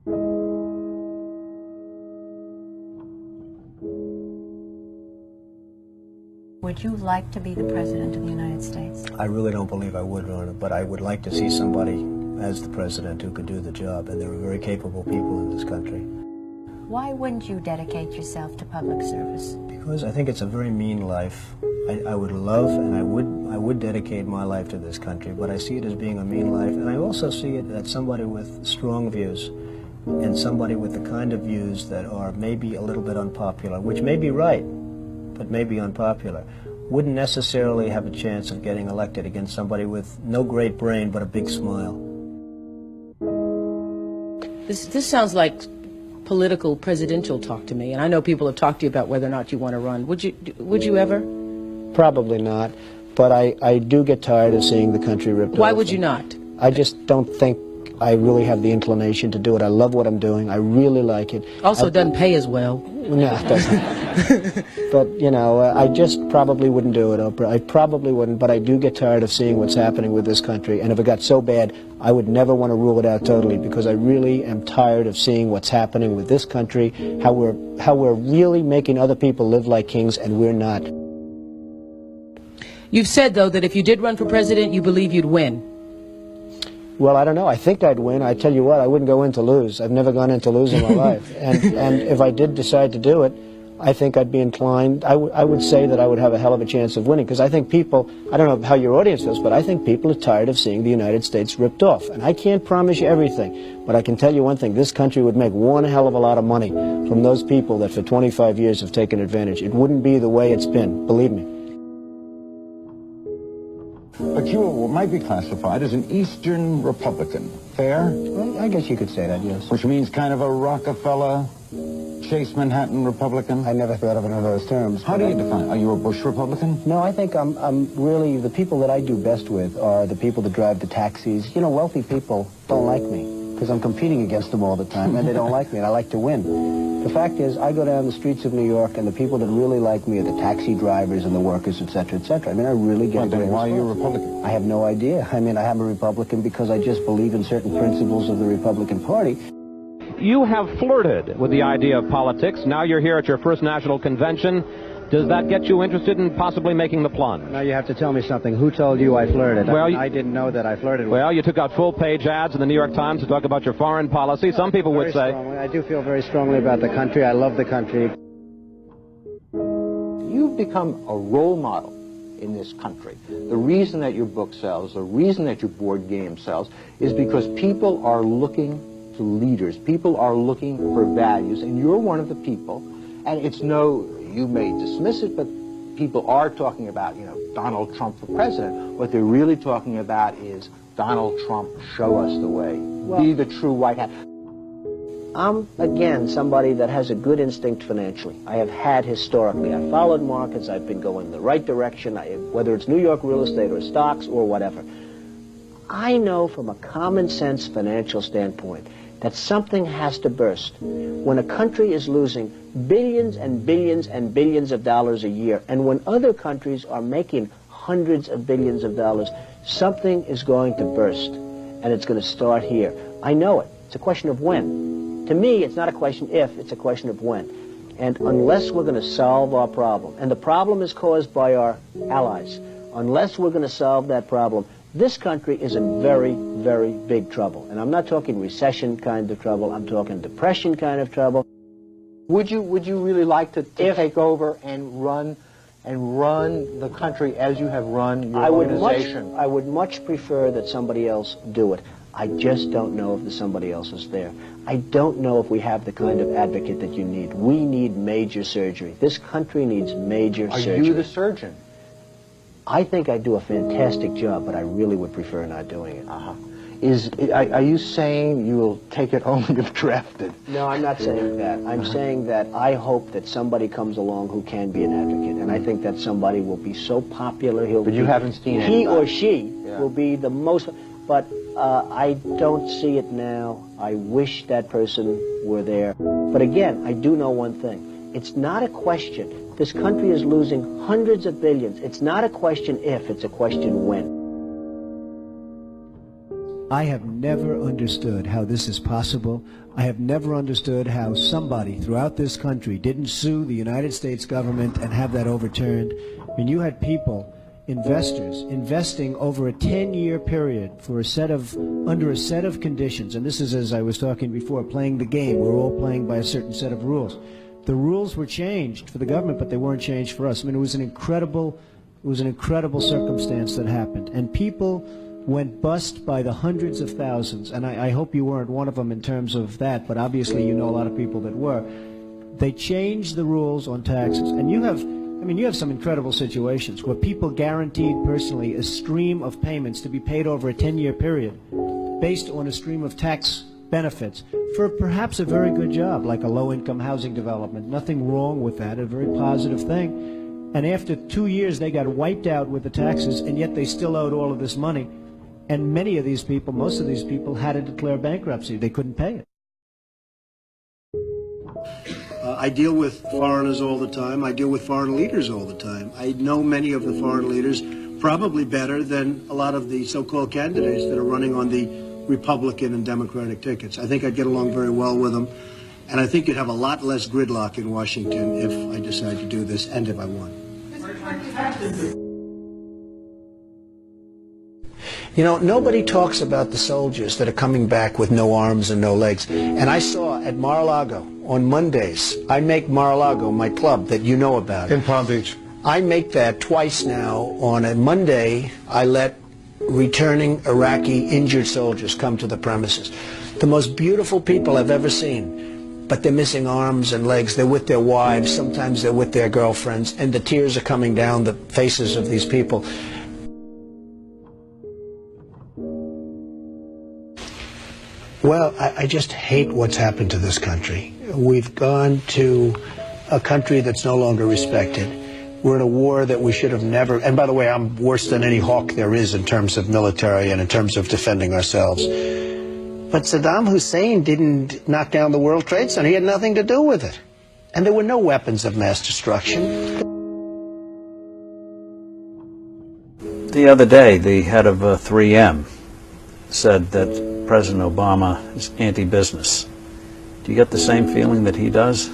Would you like to be the President of the United States? I really don't believe I would run it, but I would like to see somebody as the President who could do the job, and there are very capable people in this country. Why wouldn't you dedicate yourself to public service? Because I think it's a very mean life. I would love and I would dedicate my life to this country, but I see it as being a mean life, and I also see it as somebody with strong views and somebody with the kind of views that are maybe a little bit unpopular, which may be right, but may be unpopular, wouldn't necessarily have a chance of getting elected against somebody with no great brain but a big smile. This sounds like political presidential talk to me, and I know people have talked to you about whether or not you want to run. Would you ever? Probably not, but I do get tired of seeing the country ripped off. Why would you not? I just don't think I really have the inclination to do it. I love what I'm doing. I really like it. Also, it doesn't pay as well. No, it doesn't. But, you know, I just probably wouldn't do it, Oprah. I probably wouldn't, but I do get tired of seeing what's happening with this country. And if it got so bad, I would never want to rule it out totally, because I really am tired of seeing what's happening with this country, how we're really making other people live like kings, and we're not. You've said, though, that if you did run for president, you believe you'd win. Well, I don't know. I think I'd win. I tell you what, I wouldn't go in to lose. I've never gone in to lose in my life. And if I did decide to do it, I think I'd be inclined, I would say that I would have a hell of a chance of winning, because I think people, I don't know how your audience feels, but I think people are tired of seeing the United States ripped off. And I can't promise you everything, but I can tell you one thing, this country would make one hell of a lot of money from those people that for 25 years have taken advantage. It wouldn't be the way it's been, believe me. But you might be classified as an Eastern Republican. Fair? Well, I guess you could say that, yes. Which means kind of a Rockefeller, Chase Manhattan Republican? I never thought of it in those terms. How do you define it? Are you a Bush Republican? No, I think I'm really, the people that I do best with are the people that drive the taxis. You know, wealthy people don't like me, because I'm competing against them all the time, and they don't like me, and I like to win. The fact is, I go down the streets of New York, and the people that really like me are the taxi drivers and the workers, etc., etc. I mean, I really get Well, then why are you a Republican? I have no idea. I mean, I am a Republican because I just believe in certain principles of the Republican Party. You have flirted with the idea of politics. Now you're here at your first national convention. Does that get you interested in possibly making the plunge? Now you have to tell me something. Who told you I flirted? Well, I didn't know that I flirted with. Well, you took out full-page ads in the New York Times to talk about your foreign policy. Some people would say... I do feel very strongly about the country. I love the country. You've become a role model in this country. The reason that your book sells, the reason that your board game sells, is because people are looking to leaders. People are looking for values, and you're one of the people. And it's no... You may dismiss it, but people are talking about, you know, Donald Trump for president. What they're really talking about is Donald Trump, show us the way. Well, be the true white hat. I'm, again, somebody that has a good instinct financially. I have had historically. I've followed markets. I've been going in the right direction, whether it's New York real estate or stocks or whatever. I know from a common sense financial standpoint that something has to burst. When a country is losing billions and billions and billions of dollars a year, and when other countries are making hundreds of billions of dollars, something is going to burst, and it's going to start here. I know it. It's a question of when. To me, it's not a question if, it's a question of when. And unless we're going to solve our problem, and the problem is caused by our allies, unless we're going to solve that problem, this country is in very, very big trouble. And I'm not talking recession kind of trouble. I'm talking depression kind of trouble. Would you really like to take over and run the country as you have run your organization? I would much prefer that somebody else do it. I just don't know if somebody else is there. I don't know if we have the kind of advocate that you need. We need major surgery. This country needs major surgery. Are you the surgeon? I think I do a fantastic job, but I really would prefer not doing it. Are you saying you will take it home if drafted? No, I'm not saying that. I'm saying that I hope that somebody comes along who can be an advocate, and I think that somebody will be so popular. But you haven't seen he or she will be the most. But I don't see it now. I wish that person were there. But again, I do know one thing. It's not a question. This country is losing hundreds of billions. It's not a question if, it's a question when. I have never understood how this is possible. I have never understood how somebody throughout this country didn't sue the United States government and have that overturned. I mean, you had people, investors, investing over a 10-year period for under a set of conditions. And this is, as I was talking before, playing the game. We're all playing by a certain set of rules. The rules were changed for the government, but they weren't changed for us. I mean, it was an incredible circumstance that happened. And people went bust by the hundreds of thousands, and I hope you weren't one of them in terms of that, but obviously you know a lot of people that were. They changed the rules on taxes, and you have some incredible situations where people guaranteed personally a stream of payments to be paid over a 10-year period based on a stream of tax benefits for perhaps a very good job, like a low-income housing development. Nothing wrong with that, a very positive thing. And after 2 years, they got wiped out with the taxes, and yet they still owed all of this money. And many of these people, most of these people, had to declare bankruptcy. They couldn't pay it. I deal with foreigners all the time. I deal with foreign leaders all the time. I know many of the foreign leaders probably better than a lot of the so-called candidates that are running on the Republican and Democratic tickets. I think I'd get along very well with them. And I think you'd have a lot less gridlock in Washington if I decide to do this and if I won. You know, nobody talks about the soldiers that are coming back with no arms and no legs. And I saw at Mar-a-Lago on Mondays, I make Mar-a-Lago my club that you know about. In Palm Beach. I make that twice now. On a Monday, I let returning Iraqi injured soldiers come to the premises. The most beautiful people I've ever seen, but they're missing arms and legs. They're with their wives. Sometimes they're with their girlfriends, and the tears are coming down the faces of these people. Well, I just hate what's happened to this country. We've gone to a country that's no longer respected. We're in a war that we should have never, and by the way, I'm worse than any hawk there is in terms of military and in terms of defending ourselves. But Saddam Hussein didn't knock down the World Trade Center. He had nothing to do with it. And there were no weapons of mass destruction. The other day, the head of 3M said that President Obama is anti-business. Do you get the same feeling that he does?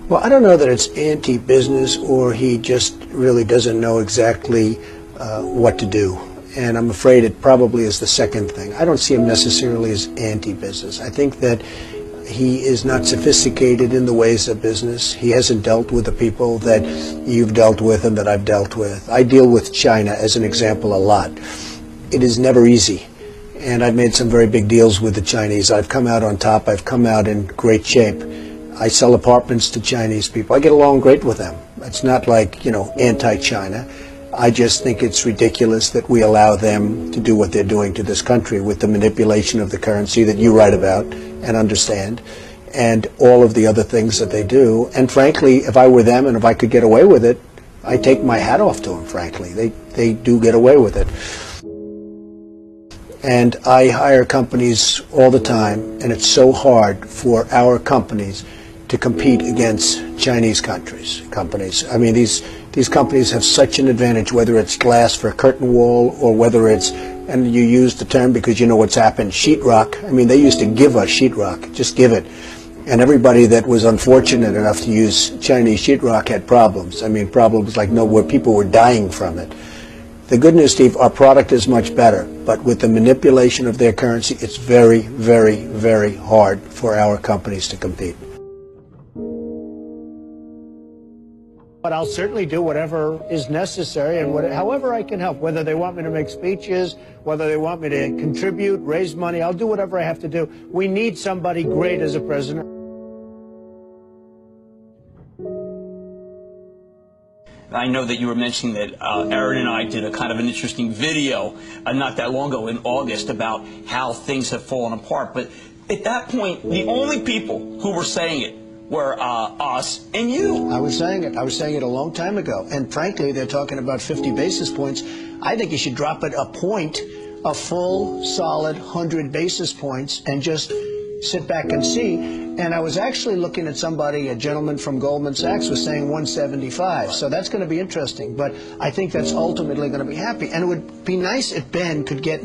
Well, I don't know that it's anti-business or he just really doesn't know exactly what to do. And I'm afraid it probably is the second thing. I don't see him necessarily as anti-business. I think that he is not sophisticated in the ways of business. He hasn't dealt with the people that you've dealt with and that I've dealt with. I deal with China, as an example, a lot. It is never easy. And I've made some very big deals with the Chinese. I've come out on top. I've come out in great shape. I sell apartments to Chinese people. I get along great with them. It's not like, you know, anti-China. I just think it's ridiculous that we allow them to do what they're doing to this country with the manipulation of the currency that you write about and understand, and all of the other things that they do. And frankly, if I were them and if I could get away with it, I take my hat off to them, frankly. They do get away with it. And I hire companies all the time, and it's so hard for our companies to compete against Chinese companies. I mean, these companies have such an advantage, whether it's glass for a curtain wall or whether it's, and you use the term because you know what's happened, sheetrock. I mean, they used to give us sheetrock, just give it. And everybody that was unfortunate enough to use Chinese sheetrock had problems. I mean, problems like where people were dying from it. The good news, Steve, our product is much better, but with the manipulation of their currency, it's very, very, very hard for our companies to compete. But I'll certainly do whatever is necessary and however I can help, whether they want me to make speeches, whether they want me to contribute, raise money, I'll do whatever I have to do. We need somebody great as a president. I know that you were mentioning that Aaron and I did a kind of an interesting video not that long ago in August about how things have fallen apart. But at that point, the only people who were saying it were us and you. I was saying it. I was saying it a long time ago. And frankly, they're talking about 50 basis points. I think you should drop it a point, a full, solid 100 basis points, and just sit back and see. And I was actually looking at somebody, a gentleman from Goldman Sachs was saying 175. So that's going to be interesting. But I think that's ultimately going to be happy. And it would be nice if Ben could get